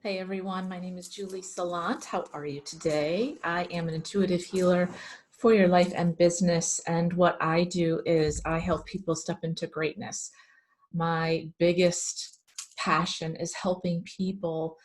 Hey everyone, my name is Julie Salant. How are you today? I am an intuitive healer for your life and business, and what I do is I help people step into greatness. My biggest passion is helping people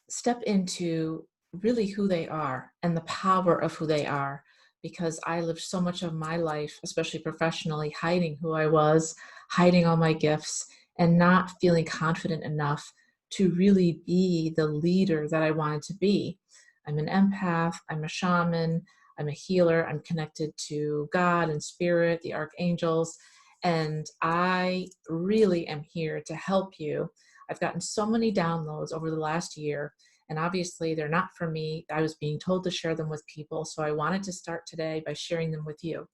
step into really who they are and the power of who they are, because I lived so much of my life, especially professionally, hiding who I was, hiding all my gifts, and not feeling confident enough to really be the leader that I wanted to be. I'm an empath, I'm a shaman, I'm a healer, I'm connected to God and spirit, the archangels, and I really am here to help you. I've gotten so many downloads over the last year, and obviously they're not for me. I was being told to share them with people, so I wanted to start today by sharing them with you.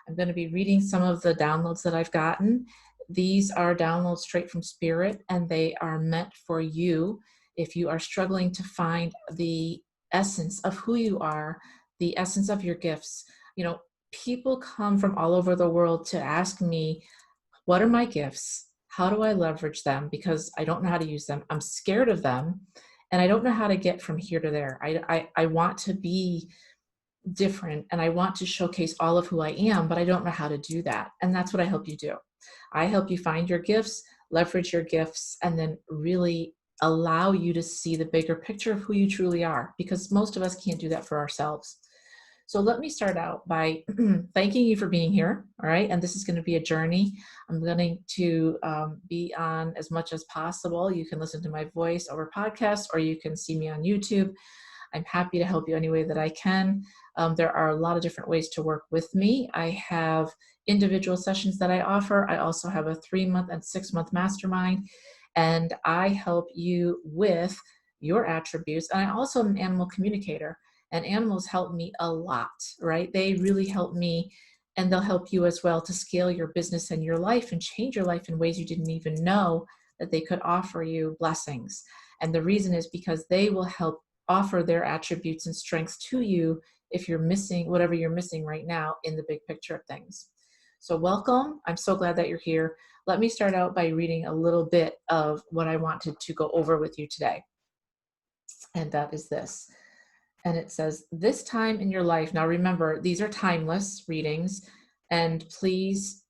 I'm going to be reading some of the downloads that I've gotten. These are downloads straight from Spirit, and they are meant for you if you are struggling to find the essence of who you are, the essence of your gifts. You know, people come from all over the world to ask me, what are my gifts? How do I leverage them? Because I don't know how to use them. I'm scared of them, and I don't know how to get from here to there. I want to be different and I want to showcase all of who I am, but I don't know how to do that. And that's what I help you do. I help you find your gifts, leverage your gifts, and then really allow you to see the bigger picture of who you truly are, because most of us can't do that for ourselves. So let me start out by thanking you for being here. All right. And this is going to be a journey. I'm going to be on as much as possible. You can listen to my voice over podcasts, or you can see me on YouTube. I'm happy to help you any way that I can. There are a lot of different ways to work with me. I have individual sessions that I offer. I also have a 3-month and 6-month mastermind, and I help you with your attributes. And I also am an animal communicator, and animals help me a lot, right? They really help me, and they'll help you as well to scale your business and your life and change your life in ways you didn't even know that they could offer you blessings. And the reason is because they will help offer their attributes and strengths to you if you're missing whatever you're missing right now in the big picture of things. So welcome. I'm so glad that you're here. Let me start out by reading a little bit of what I wanted to go over with you today. And that is this. And it says, this time in your life. Now remember, these are timeless readings, and please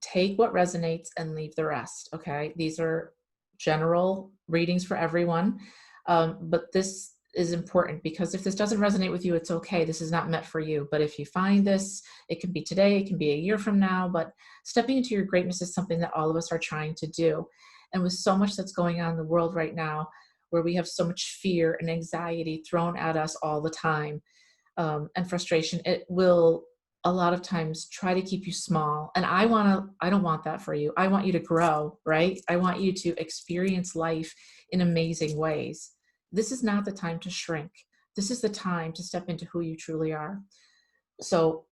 take what resonates and leave the rest. Okay. These are general readings for everyone. But this is important, because if this doesn't resonate with you, it's okay. This is not meant for you. But if you find this, it can be today, it can be a year from now, but stepping into your greatness is something that all of us are trying to do. And with so much that's going on in the world right now, where we have so much fear and anxiety thrown at us all the time, and frustration, it will a lot of times try to keep you small. And I don't want that for you. I want you to grow, right? I want you to experience life in amazing ways. This is not the time to shrink. This is the time to step into who you truly are. So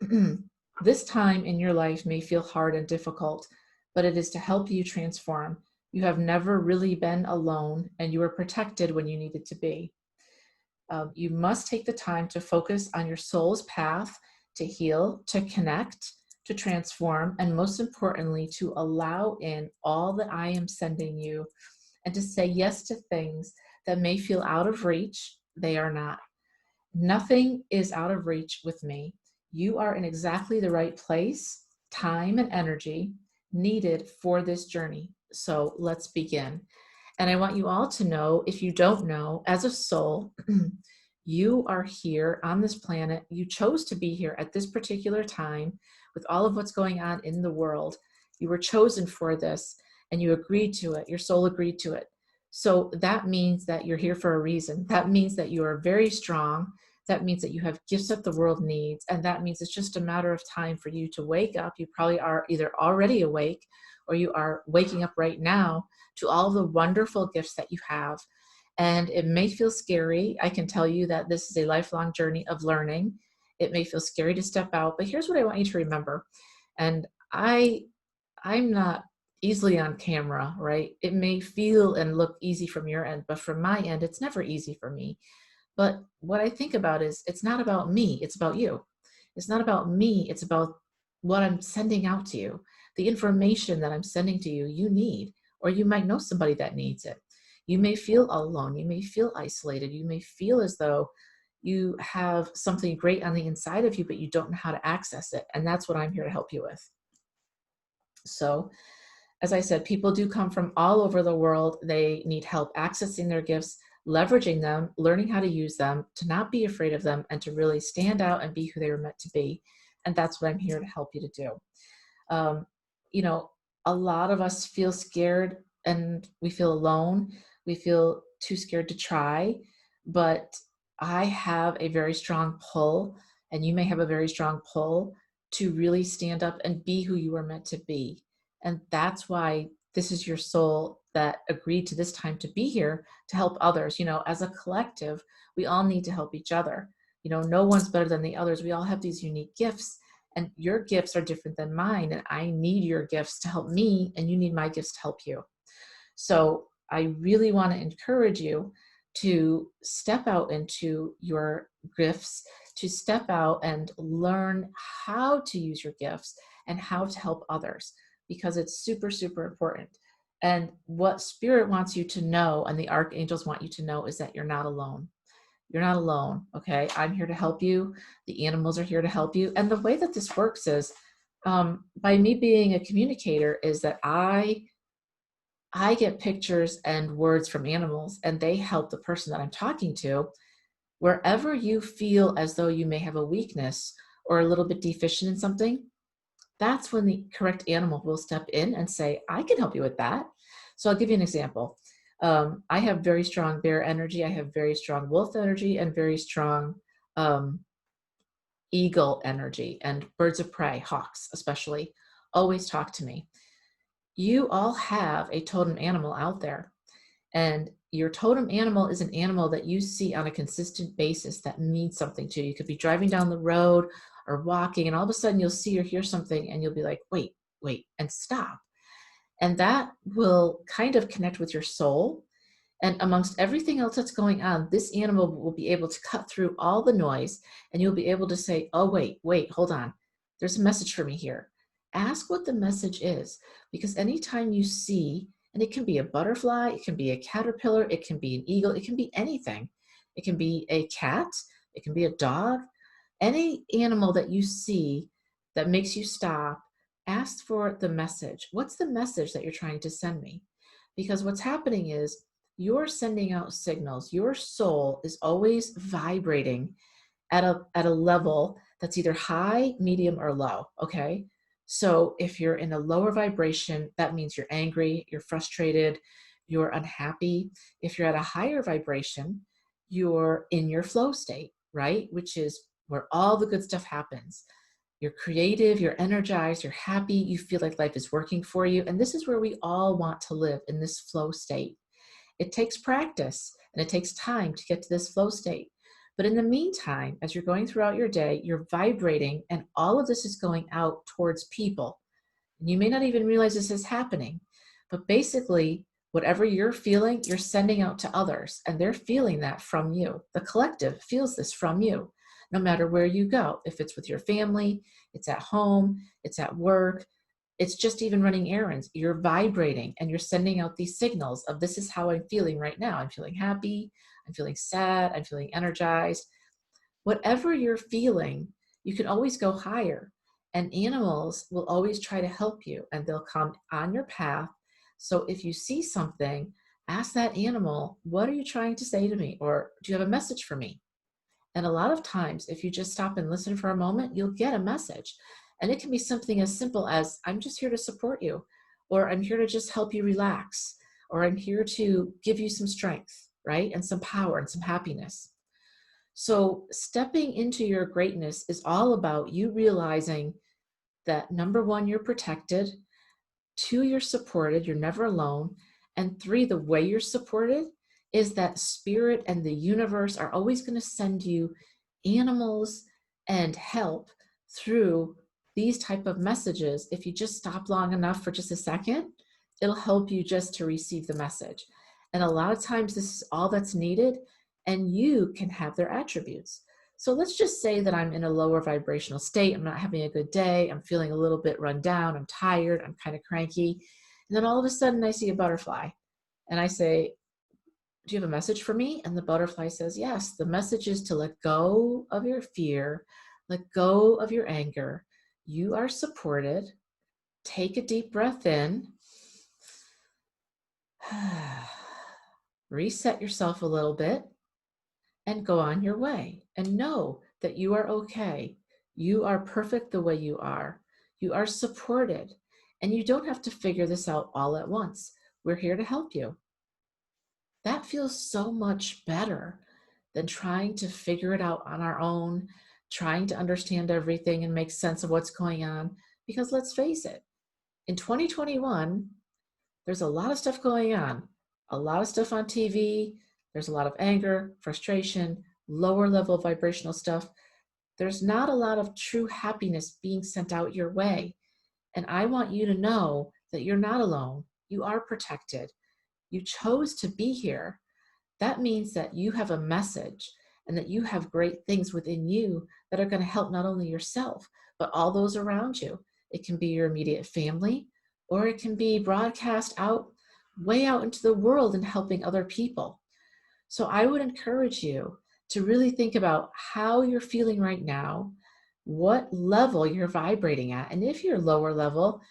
this time in your life may feel hard and difficult, but it is to help you transform. You have never really been alone, and you were protected when you needed to be. You must take the time to focus on your soul's path, to heal, to connect, to transform, and most importantly, to allow in all that I am sending you, and to say yes to things that may feel out of reach. They are not. Nothing is out of reach with me. You are in exactly the right place, time, and energy needed for this journey. So let's begin. And I want you all to know, if you don't know, as a soul, you are here on this planet. You chose to be here at this particular time with all of what's going on in the world. You were chosen for this, and you agreed to it. Your soul agreed to it. So that means that you're here for a reason. That means that you are very strong. That means that you have gifts that the world needs. And that means it's just a matter of time for you to wake up. You probably are either already awake, or you are waking up right now to all the wonderful gifts that you have. And it may feel scary. I can tell you that this is a lifelong journey of learning. It may feel scary to step out, but here's what I want you to remember. And I'm not easily on camera, right? It may feel and look easy from your end, but from my end, it's never easy for me. But what I think about is, it's not about me, it's about you. It's not about me, it's about what I'm sending out to you. The information that I'm sending to you, you need, or you might know somebody that needs it. You may feel alone. You may feel isolated. You may feel as though you have something great on the inside of you, but you don't know how to access it. And that's what I'm here to help you with. So, as I said, people do come from all over the world. They need help accessing their gifts, leveraging them, learning how to use them, to not be afraid of them, and to really stand out and be who they were meant to be. And that's what I'm here to help you to do. Um, you know, a lot of us feel scared and we feel alone. We feel too scared to try. But I have a very strong pull, and you may have a very strong pull to really stand up and be who you are meant to be. And that's why this is your soul that agreed to this time to be here to help others. As a collective, we all need to help each other. No one's better than the others. We all have these unique gifts, and your gifts are different than mine. And I need your gifts to help me, and you need my gifts to help you. So I really want to encourage you to step out into your gifts, to step out and learn how to use your gifts and how to help others, because it's super, super important. And what Spirit wants you to know, and the archangels want you to know, is that you're not alone. You're not alone, okay? I'm here to help you. The animals are here to help you. And the way that this works is, by me being a communicator, is that I get pictures and words from animals, and they help the person that I'm talking to. Wherever you feel as though you may have a weakness or a little bit deficient in something, that's when the correct animal will step in and say, I can help you with that. So I'll give you an example. I have very strong bear energy. I have very strong wolf energy and very strong eagle energy, and birds of prey, hawks especially, always talk to me. You all have a totem animal out there, and your totem animal is an animal that you see on a consistent basis that means something to you. You could be driving down the road or walking, and all of a sudden you'll see or hear something and you'll be like, wait, and stop. And that will kind of connect with your soul. And amongst everything else that's going on, this animal will be able to cut through all the noise, and you'll be able to say, oh, wait, hold on. There's a message for me here. Ask what the message is, because anytime you see, and it can be a butterfly, it can be a caterpillar, it can be an eagle, it can be anything. It can be a cat, it can be a dog, any animal that you see that makes you stop. Ask for the message. What's the message that you're trying to send me? Because what's happening is, you're sending out signals. Your soul is always vibrating at a level that's either high, medium, or low, okay? So if you're in a lower vibration, that means you're angry, you're frustrated, you're unhappy. If you're at a higher vibration, you're in your flow state, right? Which is where all the good stuff happens. You're creative, you're energized, you're happy, you feel like life is working for you. And this is where we all want to live, in this flow state. It takes practice and it takes time to get to this flow state. But in the meantime, as you're going throughout your day, you're vibrating, and all of this is going out towards people. And you may not even realize this is happening, but basically, whatever you're feeling, you're sending out to others, and they're feeling that from you. The collective feels this from you, no matter where you go. If it's with your family, it's at home, it's at work, it's just even running errands. You're vibrating and you're sending out these signals of, this is how I'm feeling right now. I'm feeling happy. I'm feeling sad. I'm feeling energized. Whatever you're feeling, you can always go higher. And animals will always try to help you, and they'll come on your path. So if you see something, ask that animal, what are you trying to say to me? Or do you have a message for me? And a lot of times, if you just stop and listen for a moment, you'll get a message. And it can be something as simple as, I'm just here to support you, or I'm here to just help you relax, or I'm here to give you some strength, right? And some power and some happiness. So stepping into your greatness is all about you realizing that, number one, you're protected. 2, you're supported. You're never alone. And 3, the way you're supported is that Spirit and the universe are always going to send you animals and help through these type of messages. If you just stop long enough for just a second, it'll help you just to receive the message. And a lot of times this is all that's needed, and you can have their attributes. So let's just say that I'm in a lower vibrational state. I'm not having a good day. I'm feeling a little bit run down. I'm tired. I'm kind of cranky. And then all of a sudden I see a butterfly and I say, do you have a message for me? And the butterfly says, yes, the message is to let go of your fear, let go of your anger. You are supported. Take a deep breath in. Reset yourself a little bit and go on your way. And know that you are okay. You are perfect the way you are. You are supported. And you don't have to figure this out all at once. We're here to help you. That feels so much better than trying to figure it out on our own, trying to understand everything and make sense of what's going on. Because let's face it, in 2021, there's a lot of stuff going on, a lot of stuff on TV. There's a lot of anger, frustration, lower level vibrational stuff. There's not a lot of true happiness being sent out your way. And I want you to know that you're not alone. You are protected. You chose to be here. That means that you have a message and that you have great things within you that are going to help not only yourself, but all those around you. It can be your immediate family, or it can be broadcast out, way out into the world and helping other people. So I would encourage you to really think about how you're feeling right now, what level you're vibrating at. And if you're lower level,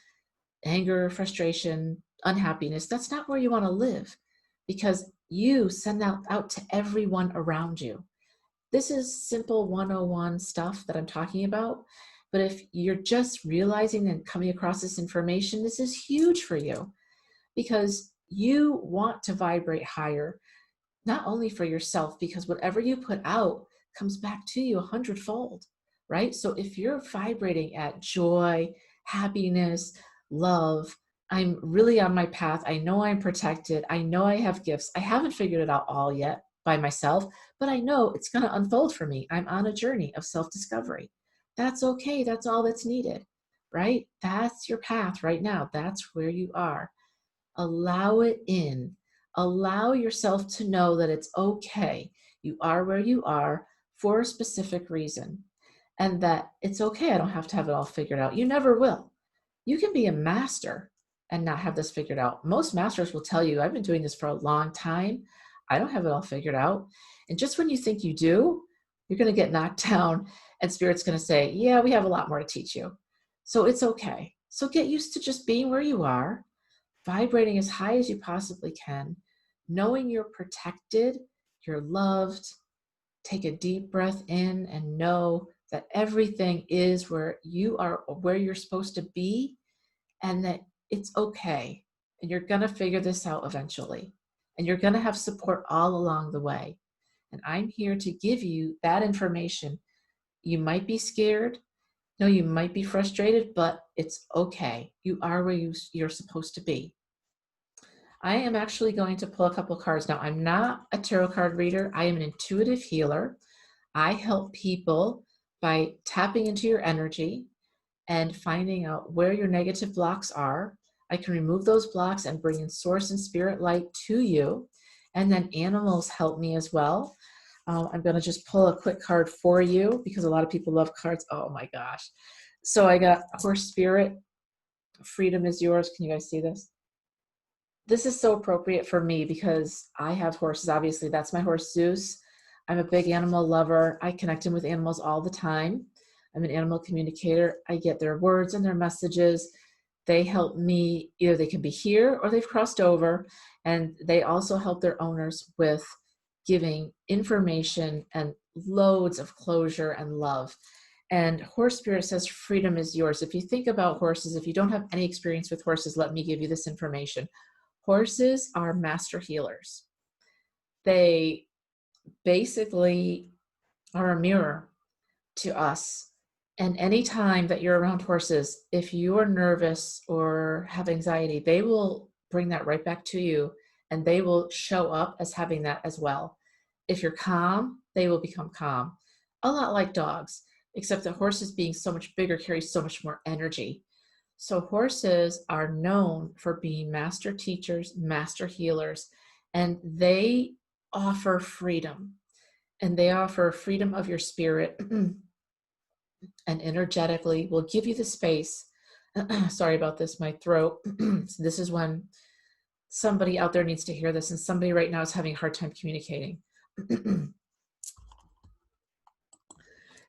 anger, frustration, unhappiness, that's not where you want to live, because you send out to everyone around you. This is simple 101 stuff that I'm talking about. But if you're just realizing and coming across this information, this is huge for you, because you want to vibrate higher, not only for yourself, because whatever you put out comes back to you 100-fold, right? So if you're vibrating at joy, happiness, love, I'm really on my path. I know I'm protected. I know I have gifts. I haven't figured it out all yet by myself, but I know it's going to unfold for me. I'm on a journey of self-discovery. That's okay. That's all that's needed, right? That's your path right now. That's where you are. Allow it in. Allow yourself to know that it's okay. You are where you are for a specific reason, and that it's okay. I don't have to have it all figured out. You never will. You can be a master and not have this figured out. Most masters will tell you, I've been doing this for a long time. I don't have it all figured out. And just when you think you do, you're going to get knocked down, and Spirit's going to say, yeah, we have a lot more to teach you. So it's okay. So get used to just being where you are, vibrating as high as you possibly can, knowing you're protected, you're loved. Take a deep breath in and know that everything is where you are, where you're supposed to be, and that it's okay. And you're going to figure this out eventually. And you're going to have support all along the way. And I'm here to give you that information. You might be scared. No, you might be frustrated, but it's okay. You are where you're supposed to be. I am actually going to pull a couple cards. Now, I'm not a tarot card reader. I am an intuitive healer. I help people by tapping into your energy and finding out where your negative blocks are. I can remove those blocks and bring in source and spirit light to you. And then animals help me as well. I'm going to just pull a quick card for you because a lot of people love cards. Oh my gosh. So I got horse spirit. Freedom is yours. Can you guys see this? This is so appropriate for me because I have horses. Obviously, that's my horse Zeus. I'm a big animal lover. I connect in with animals all the time. I'm an animal communicator. I get their words and their messages. They help me, either they can be here or they've crossed over, and they also help their owners with giving information and loads of closure and love. And Horse Spirit says freedom is yours. If you think about horses, if you don't have any experience with horses, let me give you this information. Horses are master healers. They basically are a mirror to us. And anytime that you're around horses, if you're nervous or have anxiety, they will bring that right back to you, and they will show up as having that as well. If you're calm, they will become calm. A lot like dogs, except that horses, being so much bigger, carry so much more energy. So horses are known for being master teachers, master healers, and they offer freedom. And they offer freedom of your spirit and energetically will give you the space. Sorry about this, my throat. So this is when somebody out there needs to hear this, and somebody right now is having a hard time communicating.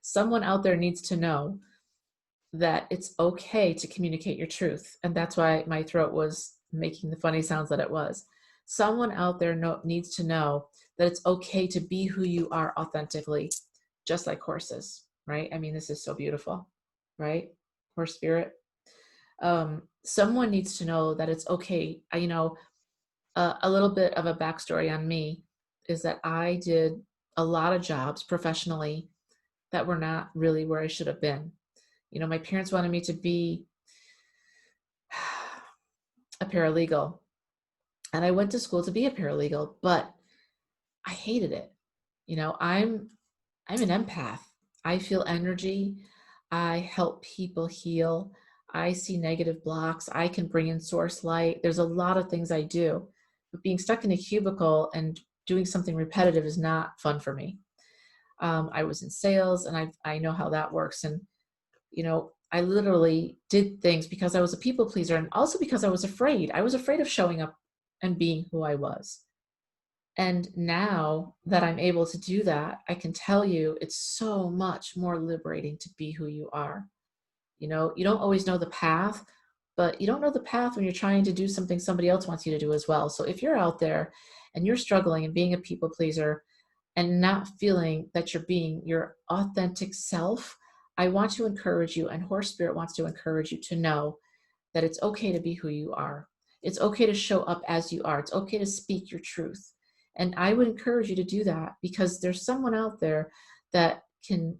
Someone out there needs to know that it's okay to communicate your truth. And that's why my throat was making the funny sounds that it was. Someone out there needs to know that it's okay to be who you are authentically, just like horses, right? I mean, this is so beautiful, right? Horse spirit. Someone needs to know that it's okay. A little bit of a backstory on me is that I did a lot of jobs professionally that were not really where I should have been. My parents wanted me to be a paralegal, and I went to school to be a paralegal, but I hated it. I'm an empath. I feel energy. I help people heal. I see negative blocks. I can bring in source light. There's a lot of things I do, but being stuck in a cubicle and doing something repetitive is not fun for me. I was in sales, and I know how that works. And I literally did things because I was a people pleaser, and also because I was afraid. I was afraid of showing up and being who I was. And now that I'm able to do that, I can tell you it's so much more liberating to be who you are. You don't always know the path, but you don't know the path when you're trying to do something somebody else wants you to do as well. So if you're out there and you're struggling and being a people pleaser and not feeling that you're being your authentic self, I want to encourage you, and Horse Spirit wants to encourage you to know that it's okay to be who you are. It's okay to show up as you are. It's okay to speak your truth. And I would encourage you to do that, because there's someone out there that can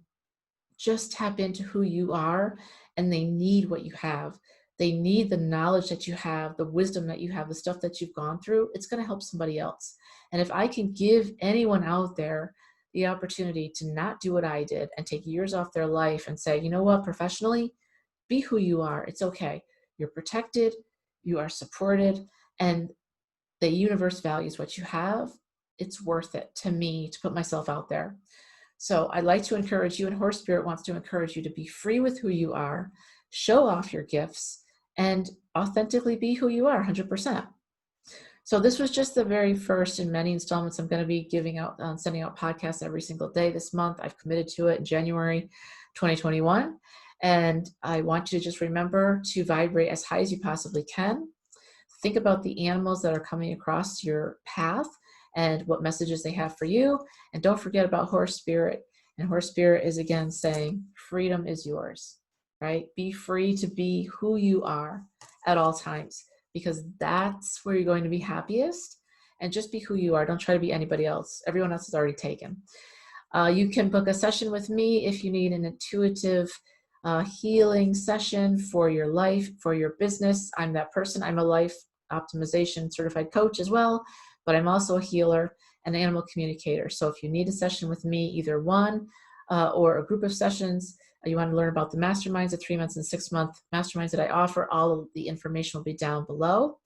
just tap into who you are, and they need what you have. They need the knowledge that you have, the wisdom that you have, the stuff that you've gone through. It's going to help somebody else. And if I can give anyone out there the opportunity to not do what I did and take years off their life and say, you know what, professionally, be who you are. It's okay. You're protected, you are supported, and the universe values what you have. It's worth it to me to put myself out there. So I'd like to encourage you, and Horse Spirit wants to encourage you to be free with who you are, show off your gifts, and authentically be who you are 100%. So this was just the very first in many installments. I'm going to be sending out podcasts every single day this month. I've committed to it in January 2021. And I want you to just remember to vibrate as high as you possibly can. Think about the animals that are coming across your path and what messages they have for you. And don't forget about Horse Spirit. And Horse Spirit is again saying, freedom is yours, right? Be free to be who you are at all times, because that's where you're going to be happiest. And just be who you are. Don't try to be anybody else. Everyone else is already taken. You can book a session with me if you need an intuitive healing session for your life, for your business. I'm that person. I'm a life optimization certified coach as well, but I'm also a healer and an animal communicator. So if you need a session with me, either one or a group of sessions, you want to learn about the masterminds, the 3 months and 6 month masterminds that I offer, all of the information will be down below.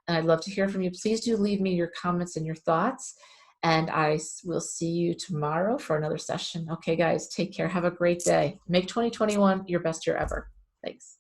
And I'd love to hear from you. Please do leave me your comments and your thoughts. And I will see you tomorrow for another session. Okay, guys, take care. Have a great day. Make 2021 your best year ever. Thanks.